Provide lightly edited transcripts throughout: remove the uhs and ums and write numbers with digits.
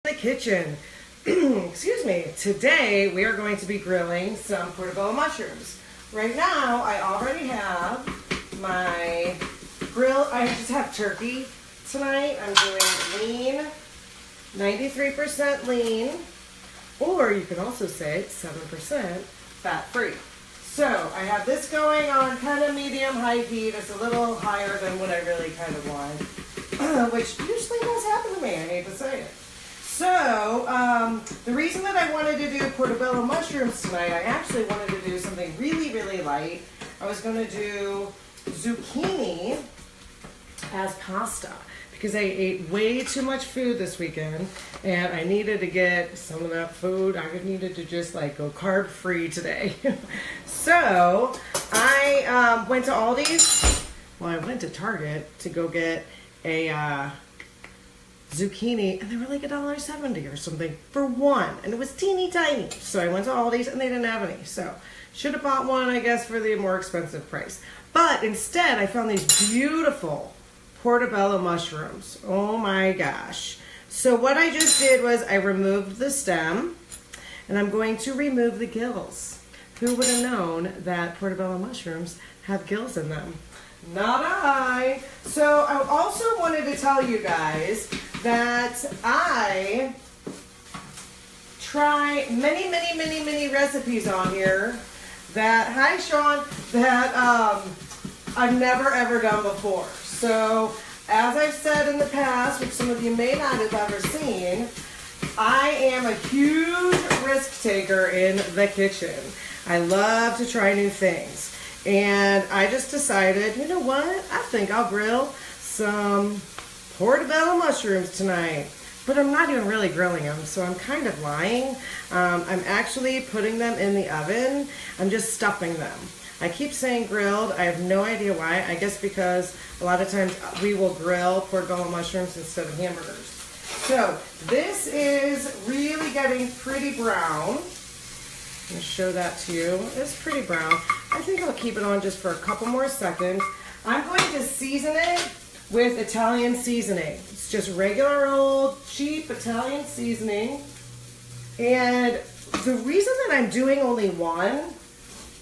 The kitchen. Excuse me. Today we are going to be grilling some portobello mushrooms. Right now I already have my grill. I just have turkey tonight. I'm doing lean, 93% lean, or you can also say 7% fat free. So I have this going on kind of medium high heat. It's a little higher than what I really kind of want, which usually does happen to me. I hate to say it. So, the reason that I wanted to do portobello mushrooms tonight, I actually wanted to do something really, really light. I was going to do zucchini as pasta because I ate way too much food this weekend and I needed to get some of that food. I needed to just like go carb free today. So, I went to Aldi's. Well, I went to Target to go get a zucchini, and they were like $1.70 or something for one, and it was teeny tiny. So I went to Aldi's and they didn't have any, so should have bought one, I guess, for the more expensive price. But instead I found these beautiful portobello mushrooms. Oh my gosh. So what I just did was I removed the stem and I'm going to remove the gills. Who would have known that portobello mushrooms have gills in them? Not I. So I also wanted to tell you guys that I try many recipes on here that, hi Sean, that I've never ever done before. So as I've said in the past, which some of you may not have ever seen, I am a huge risk taker in the kitchen. I love to try new things. And I just decided, you know what? I think I'll grill some portobello mushrooms tonight. But I'm not even really grilling them, so I'm kind of lying. I'm actually putting them in the oven. I'm just stuffing them. I keep saying grilled. I have no idea why. I guess because a lot of times we will grill portobello mushrooms instead of hamburgers. So this is really getting pretty brown. I'm going to show that to you. It's pretty brown. I think I'll keep it on just for a couple more seconds. I'm going to season it with Italian seasoning. It's just regular old cheap Italian seasoning. And the reason that I'm doing only one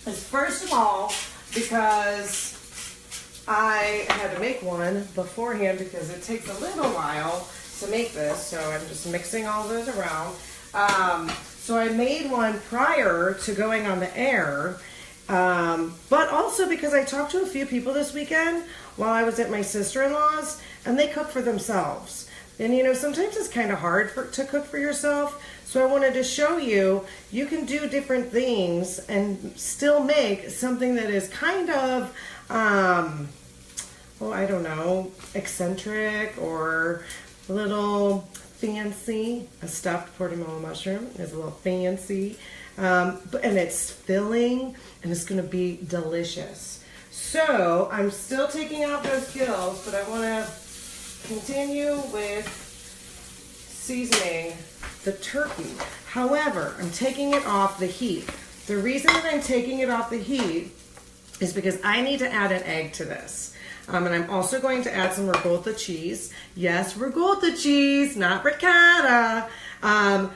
is, first of all, because I had to make one beforehand because it takes a little while to make this. So I'm just mixing all those around. So I made one prior to going on the air, but also because I talked to a few people this weekend while I was at my sister-in-law's, and they cook for themselves. And you know, sometimes it's kind of hard to cook for yourself, so I wanted to show you, you can do different things and still make something that is kind of, well, I don't know, eccentric or a little fancy. A stuffed portobello mushroom is a little fancy, and it's filling and it's going to be delicious. So I'm still taking out those gills, but I want to continue with seasoning the turkey. However, I'm taking it off the heat. The reason that I'm taking it off the heat is because I need to add an egg to this. And I'm also going to add some ricotta cheese. Yes, ricotta cheese, not ricotta.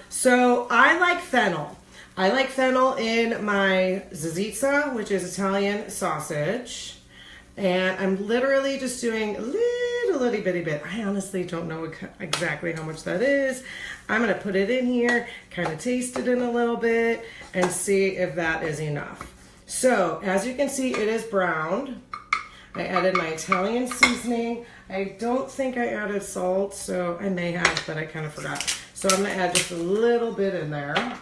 So I like fennel. I like fennel in my zizitza, which is Italian sausage. And I'm literally just doing a little bitty bit. I honestly don't know exactly how much that is. I'm going to put it in here, kind of taste it in a little bit, and see if that is enough. So as you can see, it is browned. I added my Italian seasoning. I don't think I added salt, so I may have, but I kind of forgot. So I'm going to add just a little bit in there.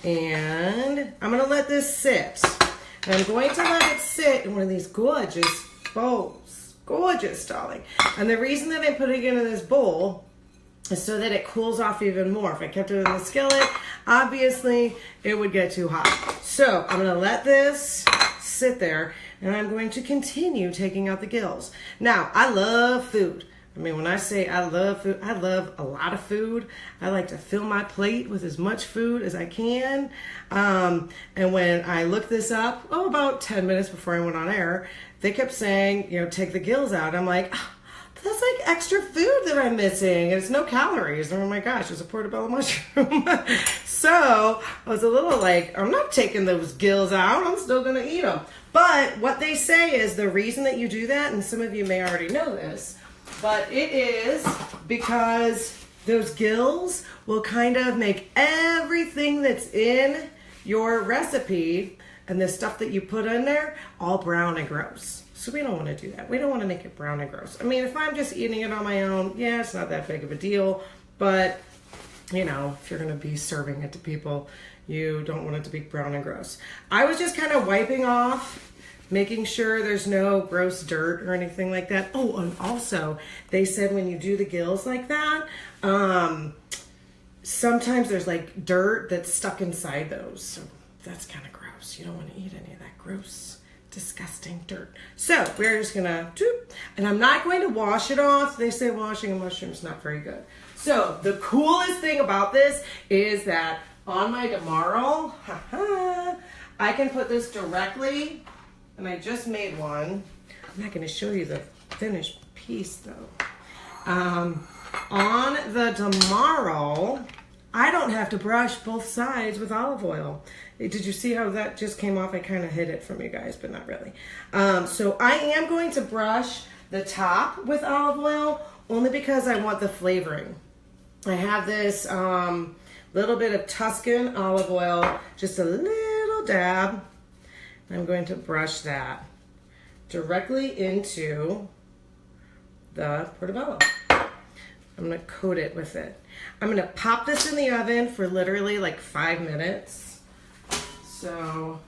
And I'm going to let this sit. And I'm going to let it sit in one of these gorgeous bowls. Gorgeous, darling. And the reason that I'm putting it in this bowl is so that it cools off even more. If I kept it in the skillet, obviously it would get too hot. So I'm going to let this sit there, and I'm going to continue taking out the gills. Now, I love food. I mean, when I say I love food, I love a lot of food. I like to fill my plate with as much food as I can. And when I looked this up, about 10 minutes before I went on air, they kept saying, you know, take the gills out. I'm like, that's like extra food that I'm missing. It's no calories. Oh my gosh, it's a portobello mushroom. So I was a little like, I'm not taking those gills out. I'm still going to eat them. But what they say is the reason that you do that, and some of you may already know this, but it is because those gills will kind of make everything that's in your recipe and the stuff that you put in there all brown and gross. So we don't want to do that. We don't want to make it brown and gross. I mean, if I'm just eating it on my own, yeah, it's not that big of a deal. But, you know, if you're going to be serving it to people, you don't want it to be brown and gross. I was just kind of wiping off, making sure there's no gross dirt or anything like that. Oh, and also, they said when you do the gills like that, sometimes there's like dirt that's stuck inside those. So that's kind of gross. You don't want to eat any of that gross, disgusting dirt. So we're just gonna and I'm not going to wash it off. They say washing a mushroom is not very good. So the coolest thing about this is that on my tomorrow, I can put this directly, and I just made one. I'm not going to show you the finished piece though. On the tomorrow, I don't have to brush both sides with olive oil. Did you see how that just came off? I kind of hid it from you guys, but not really. So I am going to brush the top with olive oil only because I want the flavoring. I have this little bit of Tuscan olive oil, just a little dab. I'm going to brush that directly into the portobello. I'm going to coat it with it. I'm going to pop this in the oven for literally like 5 minutes. So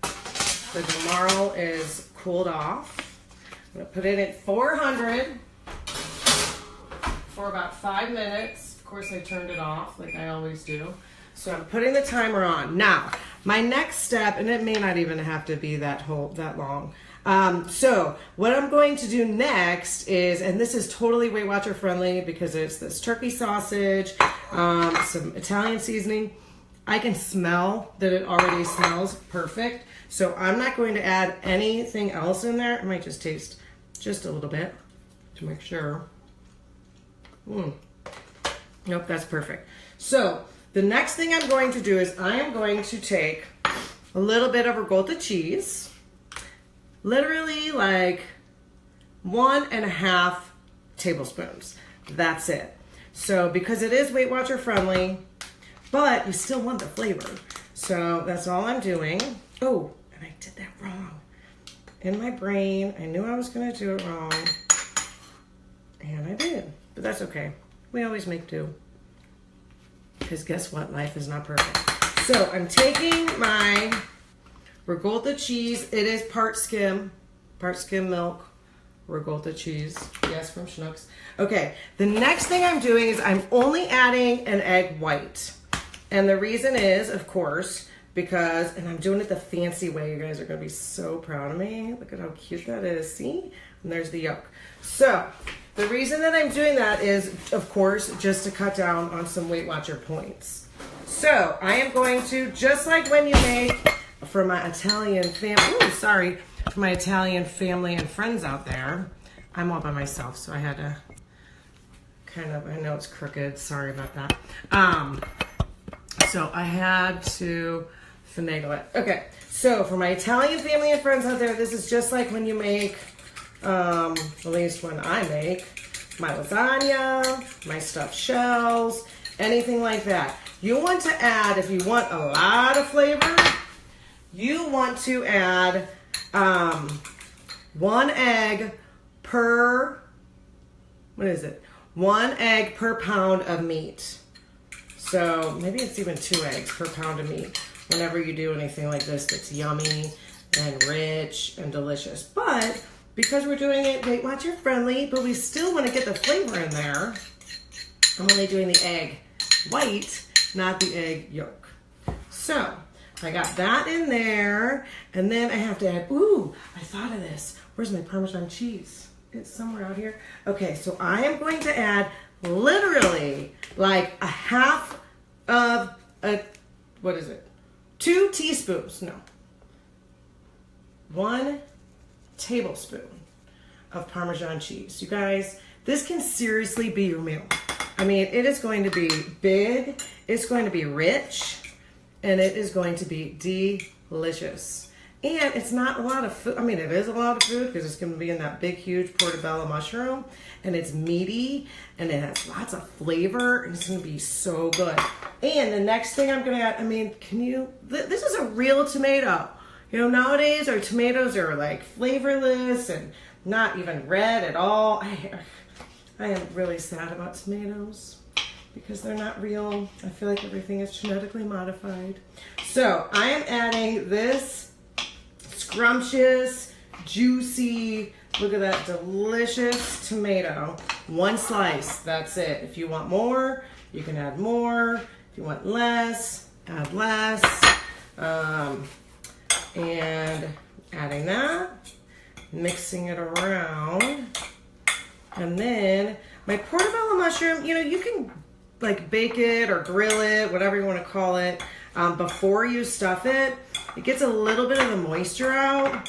the tomorrow is cooled off. I'm going to put it at 400 for about 5 minutes. Of course, I turned it off like I always do. So I'm putting the timer on. Now, my next step, and it may not even have to be that long. So what I'm going to do next is, and this is totally Weight Watcher friendly because it's this turkey sausage, some Italian seasoning. I can smell that it already smells perfect. So I'm not going to add anything else in there. I might just taste just a little bit to make sure. Nope, that's perfect. So the next thing I'm going to do is I am going to take a little bit of ricotta cheese, literally like 1.5 tablespoons. That's it. So because it is Weight Watcher friendly, but you still want the flavor. So that's all I'm doing. Oh, and I did that wrong. In my brain, I knew I was gonna do it wrong. And I did, but that's okay. We always make do. Because guess what? Life is not perfect. So I'm taking my ricotta cheese. It is part skim milk, ricotta cheese. Yes, from Schnucks. Okay, the next thing I'm doing is I'm only adding an egg white. And the reason is, of course, because, and I'm doing it the fancy way. You guys are going to be so proud of me. Look at how cute that is. See? And there's the yolk. So the reason that I'm doing that is, of course, just to cut down on some Weight Watcher points. So I am going to, just like when you make for my Italian family, for my Italian family and friends out there, I'm all by myself, so I had to kind of, I know it's crooked, sorry about that. So I had to finagle it. Okay, so for my Italian family and friends out there, this is just like when you make, at least when I make, my lasagna, my stuffed shells, anything like that. You want to add, if you want a lot of flavor, you want to add 1 egg per, 1 egg per pound of meat. So maybe it's even 2 eggs per pound of meat whenever you do anything like this that's yummy and rich and delicious. But because we're doing it Weight Watcher friendly, but we still want to get the flavor in there, I'm only doing the egg white, not the egg yolk. So I got that in there, and then I have to add, ooh, I thought of this. Where's my Parmesan cheese? It's somewhere out here. Okay, so I am going to add literally like a half of a, 2 teaspoons, no, 1 tablespoon of Parmesan cheese. You guys, this can seriously be your meal. I mean, it is going to be big, it's going to be rich, and it is going to be delicious. And it's not a lot of food. I mean, it is a lot of food because it's going to be in that big, huge portobello mushroom, and it's meaty, and it has lots of flavor, and it's going to be so good. And the next thing I'm going to add, I mean, this is a real tomato. You know, nowadays our tomatoes are like flavorless and not even red at all. I am really sad about tomatoes because they're not real. I feel like everything is genetically modified. So I am adding this scrumptious, juicy, look at that delicious tomato. One slice, that's it. If you want more, you can add more. If you want less, add less. And adding that, mixing it around. And then my portobello mushroom, you know, you can like bake it or grill it, whatever you want to call it, before you stuff it. It gets a little bit of the moisture out.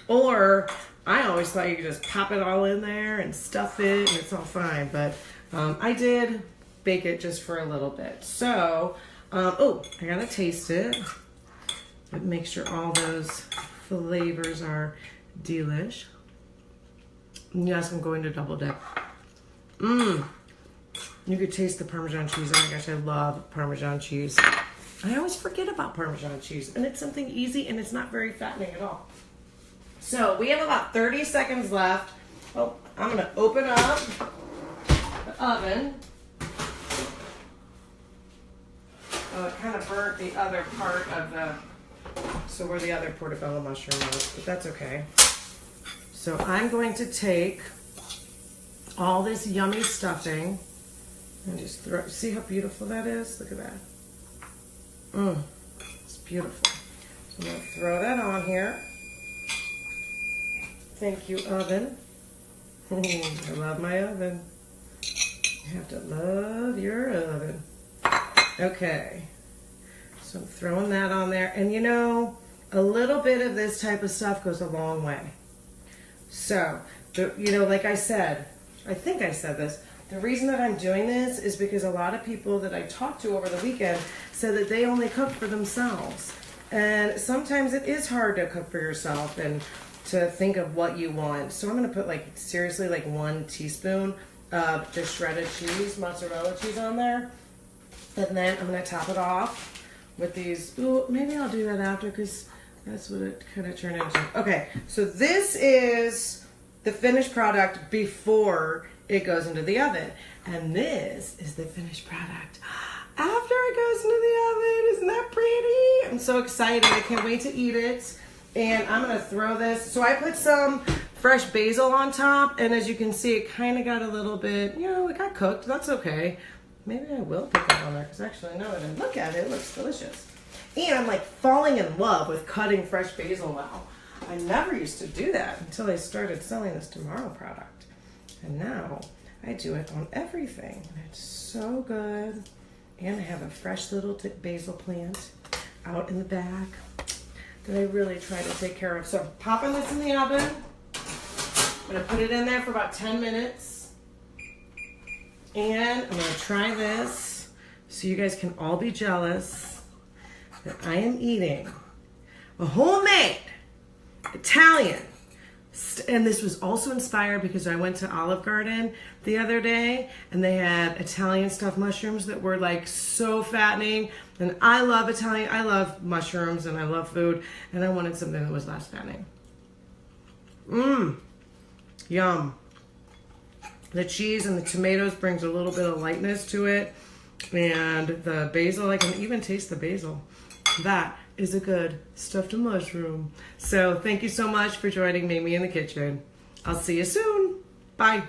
Or I always thought you could just pop it all in there and stuff it and it's all fine. But I did bake it just for a little bit. So, oh, I gotta taste it. But make sure all those flavors are delish. Yes, I'm going to double dip. You could taste the Parmesan cheese. Oh my gosh, I love Parmesan cheese. I always forget about Parmesan cheese, and it's something easy, and it's not very fattening at all. So we have about 30 seconds left. Oh, I'm gonna open up the oven. Oh, it kind of burnt the other part of the, so where the other portobello mushroom was, but that's okay. So I'm going to take all this yummy stuffing and just throw, see how beautiful that is? Look at that. It's beautiful. So I'm going to throw that on here. Thank you, oven. I love my oven. You have to love your oven. Okay. So I'm throwing that on there. And you know, a little bit of this type of stuff goes a long way. So, you know, like I said, I think I said this, the reason that I'm doing this is because a lot of people that I talked to over the weekend said that they only cook for themselves. And sometimes it is hard to cook for yourself and to think of what you want. So I'm going to put like, seriously, like 1 teaspoon of just shredded cheese, mozzarella cheese on there. And then I'm going to top it off with these, ooh, maybe I'll do that after because that's what it kind of turned into. Okay, so this is the finished product before it goes into the oven. And this is the finished product after it goes into the oven. Isn't that pretty? I'm so excited. I can't wait to eat it. And I'm going to throw this. So I put some fresh basil on top. And as you can see, it kind of got a little bit, you know, it got cooked. That's okay. Maybe I will put that on there because actually, no, I didn't look at it. It looks delicious. And I'm like falling in love with cutting fresh basil now. I never used to do that until I started selling this Tomorrow product. And now I do it on everything. It's so good. And I have a fresh little basil plant out in the back that I really try to take care of. So I'm popping this in the oven. I'm gonna put it in there for about 10 minutes. And I'm gonna try this so you guys can all be jealous that I am eating a homemade Italian. And this was also inspired because I went to Olive Garden the other day and they had Italian stuffed mushrooms that were like so fattening. And I love Italian, I love mushrooms and I love food. And I wanted something that was less fattening. Yum. The cheese and the tomatoes brings a little bit of lightness to it. And the basil, I can even taste the basil. That is a good stuffed mushroom. So thank you so much for joining Mamie in the kitchen. I'll see you soon. Bye.